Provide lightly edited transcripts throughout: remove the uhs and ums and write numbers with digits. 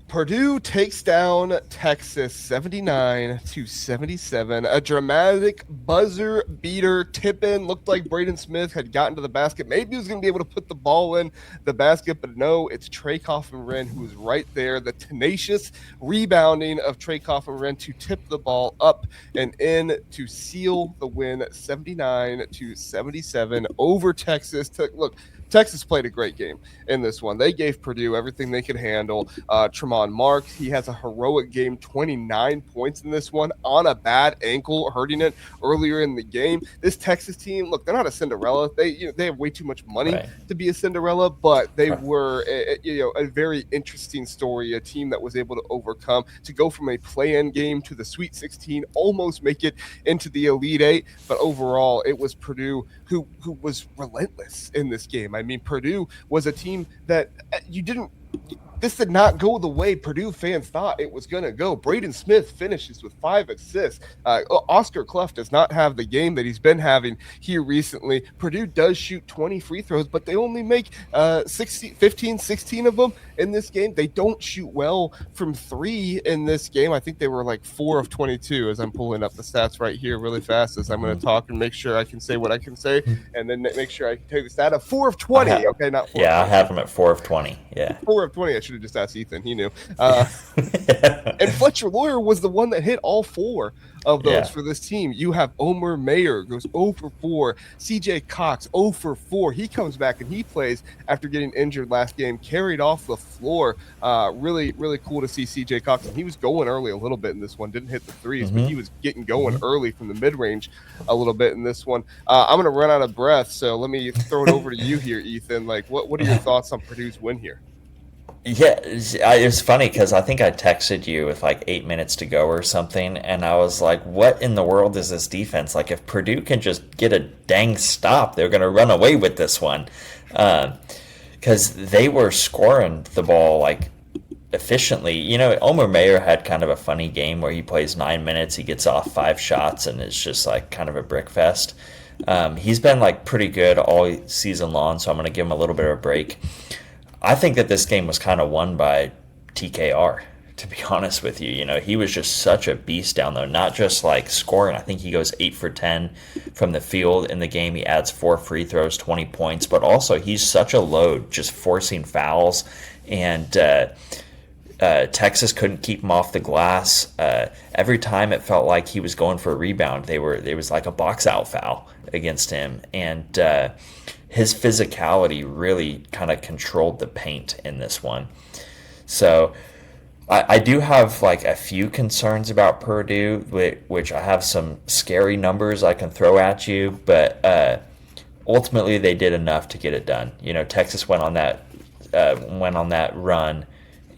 Purdue takes down Texas 79-77. A dramatic buzzer beater tip in. Looked like Braden Smith had gotten to the basket. Maybe he was going to be able to put the ball in the basket, but no, it's Trey Kaufman-Renn who was right there. The tenacious rebounding of Trey Kaufman-Renn to tip the ball up and in to seal the win 79-77 over Texas. Look, Texas played a great game in this one. They gave Purdue everything they could handle. Tremont Marks, he has a heroic game, 29 points in this one on a bad ankle, hurting it earlier in the game. This Texas team, look, they're not a Cinderella. They have way too much money to be a Cinderella, but they were a very interesting story. A team that was able to overcome, to go from a play-in game to the Sweet 16, almost make it into the Elite Eight. But overall, it was Purdue who was relentless in this game. I mean, Purdue was a team that this did not go the way Purdue fans thought it was going to go. Braden Smith finishes with 5 assists. Oscar Clough does not have the game that he's been having here recently. Purdue does shoot 20 free throws, but they only make 15, 16 of them in this game. They don't shoot well from 3 in this game. I think they were like 4 of 22 as I'm pulling up the stats right here really fast as I'm going to talk and make sure I can say what I can say, and then make sure I can tell you the stat of 4 of 20. Okay, not 4. Yeah, I have them at 4 of 20. Yeah. 4 of 20. I should have just asked Ethan. He knew. And Fletcher Loyer was the one that hit all 4 of those for this team. You have Omer Mayer goes 0 for 4. CJ Cox 0 for 4. He comes back and he plays after getting injured last game, carried off the floor. Really, really cool to see CJ Cox. And he was going early a little bit in this one. Didn't hit the threes, but he was getting going early from the mid-range a little bit in this one. I'm going to run out of breath, so let me throw it over to you here, Ethan. Like, what are your thoughts on Purdue's win here? Yeah, it was funny because I think I texted you with like 8 minutes to go or something, and I was like, what in the world is this defense? Like, if Purdue can just get a dang stop, they're going to run away with this one. Because they were scoring the ball like efficiently. You know, Omer Mayer had kind of a funny game where he plays 9 minutes, he gets off 5 shots, and it's just like kind of a brick fest. He's been like pretty good all season long, so I'm going to give him a little bit of a break. I think that this game was kind of won by TKR, to be honest with you. You know, he was just such a beast down there, not just like scoring. I think he goes 8 for 10 from the field in the game. He adds 4 free throws, 20 points, but also he's such a load, just forcing fouls. And Texas couldn't keep him off the glass. Every time it felt like he was going for a rebound, there was like a box out foul against him. And his physicality really kind of controlled the paint in this one. So I do have like a few concerns about Purdue, which I have some scary numbers I can throw at you, but ultimately they did enough to get it done. You know, Texas went on that run,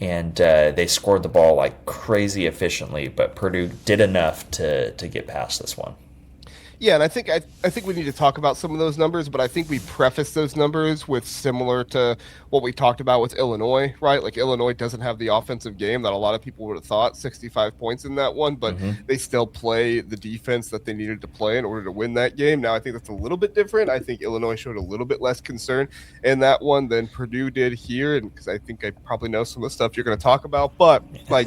and they scored the ball like crazy efficiently, but Purdue did enough to get past this one. Yeah, and I think we need to talk about some of those numbers, but I think we preface those numbers with similar to what we talked about with Illinois, right? Like, Illinois doesn't have the offensive game that a lot of people would have thought, 65 points in that one, but they still play the defense that they needed to play in order to win that game. Now, I think that's a little bit different. I think Illinois showed a little bit less concern in that one than Purdue did here, and because I think I probably know some of the stuff you're going to talk about, but like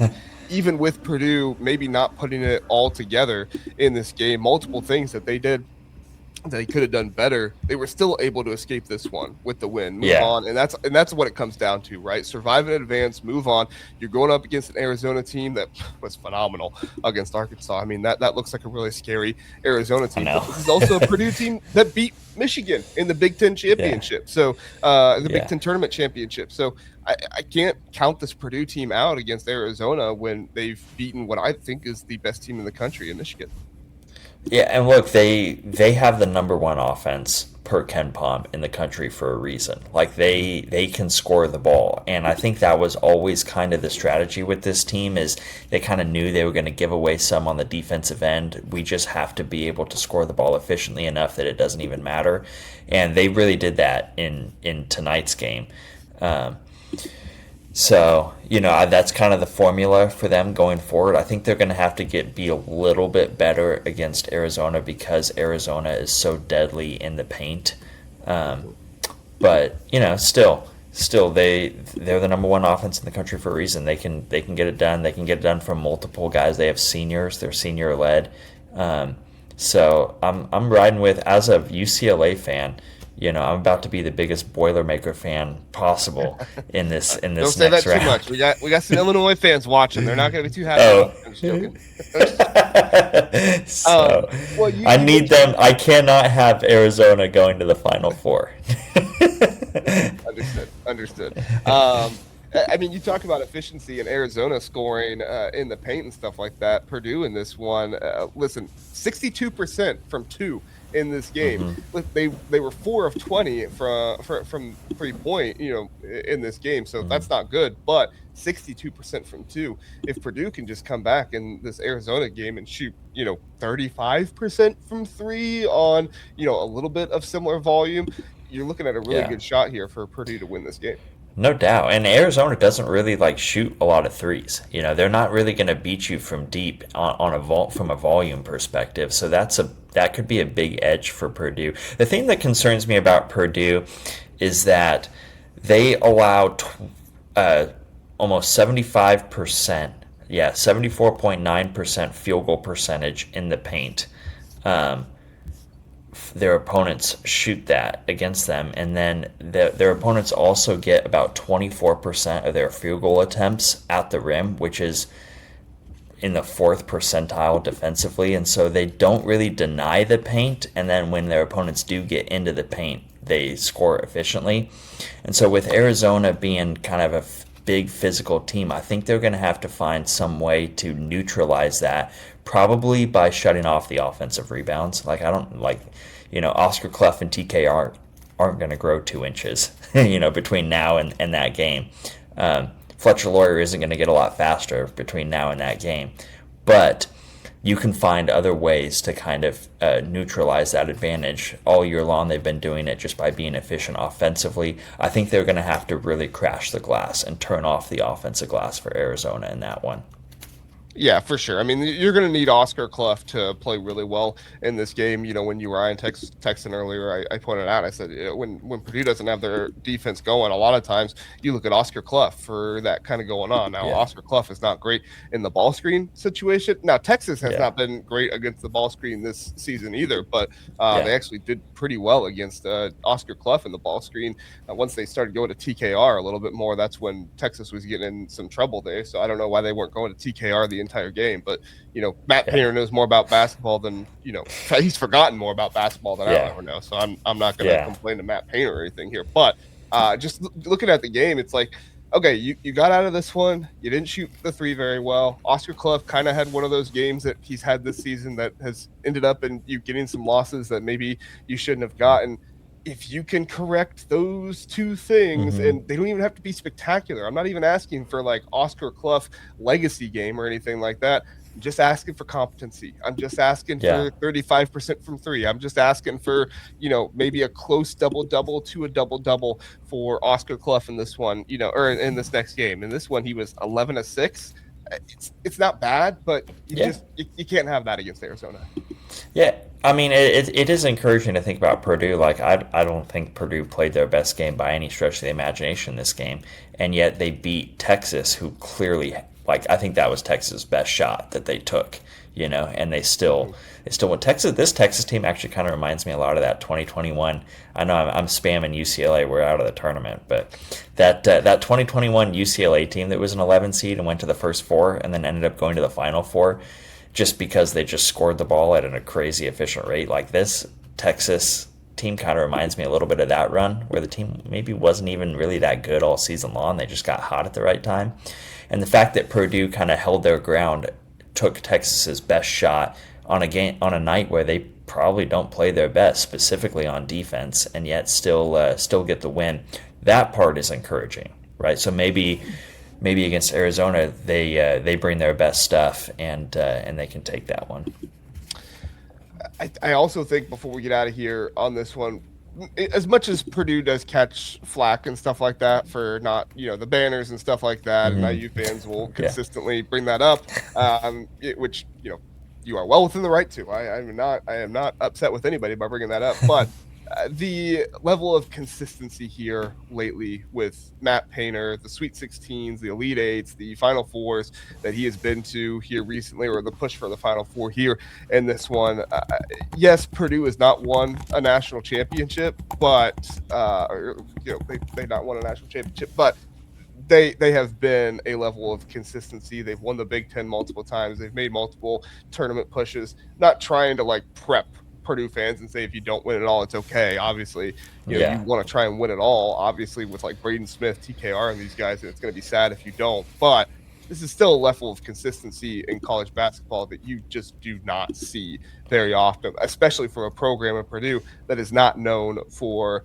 even with Purdue maybe not putting it all together in this game, multiple things that they did that they could have done better, they were still able to escape this one with the win, move on, and that's what it comes down to, right? Survive in advance, move on. You're going up against an Arizona team that was phenomenal against Arkansas. I mean, that looks like a really scary Arizona team. But this is also a Purdue team that beat Michigan in the Big Ten championship, so the Big Ten tournament championship. So I can't count this Purdue team out against Arizona when they've beaten what I think is the best team in the country in Michigan. Yeah, and look, they have the number 1 offense per KenPom in the country for a reason. Like, they can score the ball, and I think that was always kind of the strategy with this team, is they kind of knew they were going to give away some on the defensive end. We just have to be able to score the ball efficiently enough that it doesn't even matter, and they really did that in tonight's game. So, you know, that's kind of the formula for them going forward. I think they're going to have to be a little bit better against Arizona because Arizona is so deadly in the paint. But, you know, still, still they're the number one offense in the country for a reason. They can get it done. They can get it done from multiple guys. They have seniors. They're senior led. So I'm riding with, as a UCLA fan. I'm about to be the biggest Boilermaker fan possible in this Don't say next that round. too much. We got some Illinois fans watching. They're not going to be too happy. Oh. I'm just joking. So Well, I need them. I cannot have Arizona going to the Final Four. Understood. I mean, you talk about efficiency and Arizona scoring in the paint and stuff like that. Purdue in this one, listen, 62% from two in this game. They were 4 of 20 from 3-point, in this game. So that's not good, but 62% from two. If Purdue can just come back in this Arizona game and shoot, 35% from three on, a little bit of similar volume, you're looking at a really good shot here for Purdue to win this game. No doubt. And Arizona doesn't really shoot a lot of threes. They're not really going to beat you from deep from a volume perspective. So that could be a big edge for Purdue. The thing that concerns me about Purdue is that they allow almost 75%, 74.9% field goal percentage in the paint. Their opponents shoot that against them, and then their opponents also get about 24% of their field goal attempts at the rim, which is in the 4th percentile defensively. And so they don't really deny the paint, and then when their opponents do get into the paint, they score efficiently. And so with Arizona being kind of a big physical team, I think they're going to have to find some way to neutralize that, probably by shutting off the offensive rebounds. Oscar Clough and TK aren't going to grow 2 inches, between now and that game. Fletcher Loyer isn't going to get a lot faster between now and that game. But you can find other ways to kind of neutralize that advantage. All year long, they've been doing it just by being efficient offensively. I think they're going to have to really crash the glass and turn off the offensive glass for Arizona in that one. Yeah, for sure. I mean, you're going to need Oscar Clough to play really well in this game. When you were texting earlier, I pointed out, I said, when Purdue doesn't have their defense going, a lot of times you look at Oscar Clough for that kind of going on. Now, Oscar Clough is not great in the ball screen situation. Now, Texas has not been great against the ball screen this season either, but they actually did pretty well against Oscar Clough in the ball screen. Once they started going to TKR a little bit more, that's when Texas was getting in some trouble there. So I don't know why they weren't going to TKR the entire game, but Matt Painter knows more about basketball than he's forgotten more about basketball than I ever know. So I'm not going to complain to Matt Painter or anything here, but just looking at the game, it's like, okay, you got out of this one, you didn't shoot the three very well. Oscar Clough kind of had one of those games that he's had this season that has ended up in you getting some losses that maybe you shouldn't have gotten. If you can correct those two things, and they don't even have to be spectacular. I'm not even asking for Oscar Clough legacy game or anything like that. I'm just asking for competency. I'm just asking for 35% from three. I'm just asking for, maybe a close double-double to a double-double for Oscar Clough in this one, or in this next game. In this one, he was 11-6. It's not bad, but you can't have that against Arizona. Yeah, I mean, it is encouraging to think about Purdue. I don't think Purdue played their best game by any stretch of the imagination this game, and yet they beat Texas, who clearly, I think that was Texas' best shot that they took, and they still won. This Texas team actually kind of reminds me a lot of that 2021. I know I'm spamming UCLA. We're out of the tournament, but that 2021 UCLA team that was an 11 seed and went to the first four and then ended up going to the Final Four, just because they just scored the ball at a crazy efficient rate. This Texas team kind of reminds me a little bit of that run where the team maybe wasn't even really that good all season long. They just got hot at the right time. And the fact that Purdue kind of held their ground, took Texas's best shot on a night where they probably don't play their best, specifically on defense, and yet still get the win. That part is encouraging, right? So maybe against Arizona, they bring their best stuff and they can take that one. I also think, before we get out of here on this one, as much as Purdue does catch flack and stuff like that for not, the banners and stuff like that, and IU fans will consistently bring that up, which, you are well within the right to. I am not upset with anybody by bringing that up, but The level of consistency here lately with Matt Painter, the Sweet 16s, the Elite Eights, the Final Fours that he has been to here recently, or the push for the Final Four here in this one. Yes, Purdue has not won a national championship, but they not won a national championship, but they have been a level of consistency. They've won the Big Ten multiple times. They've made multiple tournament pushes. Not trying to like prep Purdue fans and say if you don't win it all, it's okay. Obviously, you want to try and win it all. Obviously, with like Braden Smith, TKR, and these guys, and it's going to be sad if you don't. But this is still a level of consistency in college basketball that you just do not see very often, especially from a program at Purdue that is not known for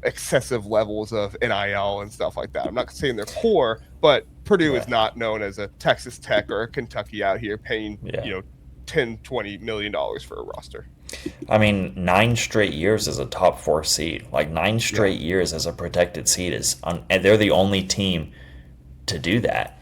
excessive levels of NIL and stuff like that. I'm not saying they're poor, but Purdue is not known as a Texas Tech or a Kentucky out here paying, $10-20 million for a roster. I mean, 9 straight years as a top 4 seed, like 9 straight years as a protected seed and they're the only team to do that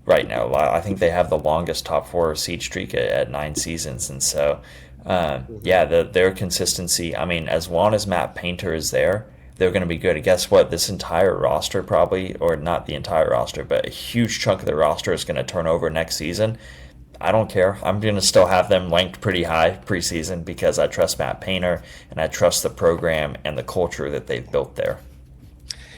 right now. I think they have the longest top 4 seed streak at 9 seasons, and so their consistency. I mean, as long as Matt Painter is there, they're going to be good. And guess what? This entire roster probably, or not the entire roster, but a huge chunk of the roster is going to turn over next season. I don't care. I'm going to still have them ranked pretty high preseason because I trust Matt Painter and I trust the program and the culture that they've built there.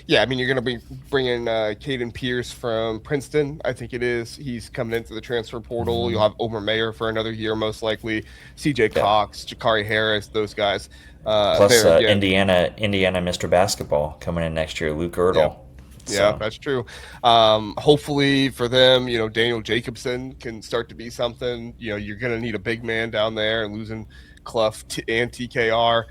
Yeah, I mean, you're going to be bringing Caden Pierce from Princeton, I think it is. He's coming into the transfer portal. Mm-hmm. You'll have Omer Mayer for another year, most likely. CJ Cox, Jakari Harris, those guys. Plus Indiana Mr. Basketball coming in next year, Luke Erdl. Yeah, that's true. Hopefully for them, Daniel Jacobson can start to be something. You're going to need a big man down there, and losing Clough and TKR,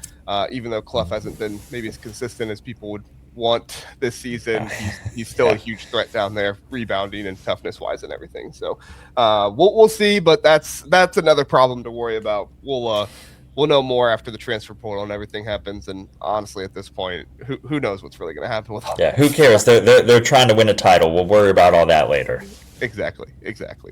even though Clough hasn't been maybe as consistent as people would want this season. He's still a huge threat down there, rebounding and toughness wise and everything. So we'll see, but that's another problem to worry about. We'll know more after the transfer portal and everything happens. And honestly, at this point, who knows what's really going to happen with all who cares? They're trying to win a title. We'll worry about all that later. Exactly.